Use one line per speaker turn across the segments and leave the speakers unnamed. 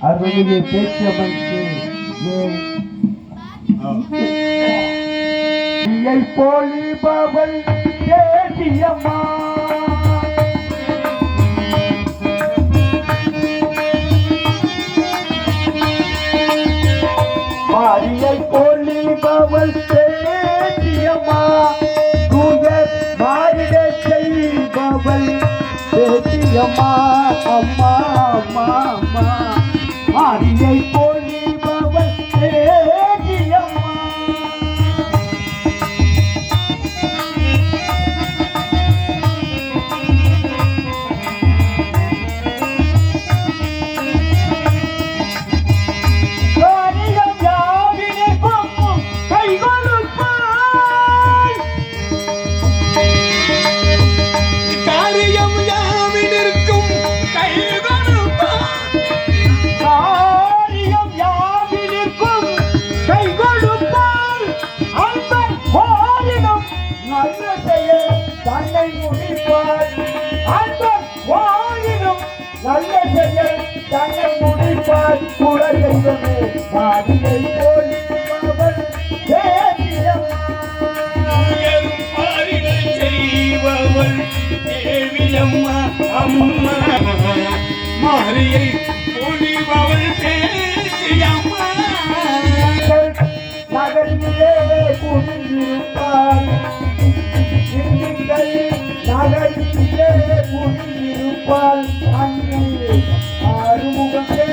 அருளியை பேச்சவனுக்கு போலிபவள் தேசியம்மா மாரியை போலிபவள் தேசியம்மா தூயர் மாறிட செய்பவள் தேசியம்மா அம்மா அம்மா அம்மா மாரியை போலிபவள் தேசியம்மா தன்னை முடிப்பார் அன்பர் வாழினும் நல்ல செயல் தன்னை முடிப்பார் குலதெய்வமே மாரியை போலிபவள் செய்பவள் தேவியம்மா அம்மா மாரியை போலிபவள் பேசியம்மா நகரிலே குடியிருப்பார் நகரிலே குடியிருப்பால் அங்கே ஆறுமுகமே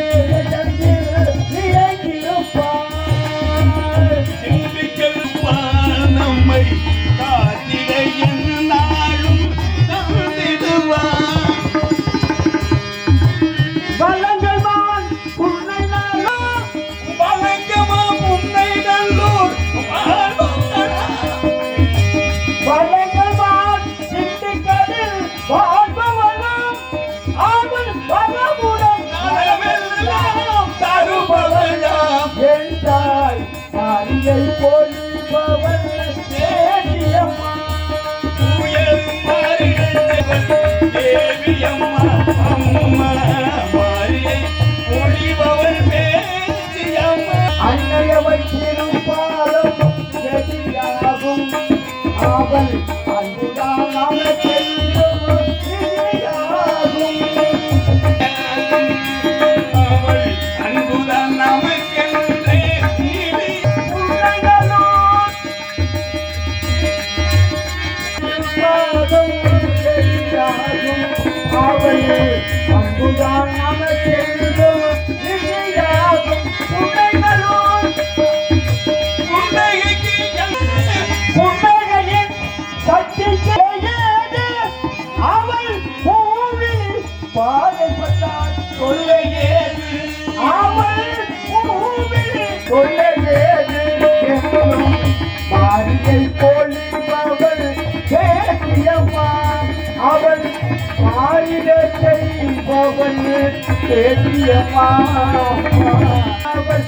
நம்மை காத்திட நாளும் தந்திடுவார்
வழங்கமான் உன்னை நல்லூர்
வழங்கமாம் உன்னை நல்லூர்
வழங்கமான் சிட்டிகளில் வாழ்பவனும் அவன் பலமுடன்
நலமெல்லாம் தருபவளாம்
என்றாய் மாரியை போலிபவள் தேவியம்மா
உயர் தேவியம்மா அம்மா மாரியை ஒளிபவள் பேசியம்மா
அன்னையவை திருப்பாலும் எதிராகும் அவள் அன்புதான் அவளுக்கெல்லாம் எதிராகும்
அவள் அன்புதான் நமக்கென்றே
உன்னைகளோர் திருப்பாலும் எதிராகும் அவள் அன்புதான் நமக்கெல்லாம் எதிராகும் உன்னைகளோர்
புன்னகைக்கு
புன்னகையின் சக்தியேது அவள் பூவில் பாதைப்பட்டாள்
கொள்ளையேது
அவள் பூவில் கொள்ளையேது என்னும் மாரியை போலிபவள் தேசியம்மா அவள் மாறிடத்தை பவன் தேசியம்மா அவள்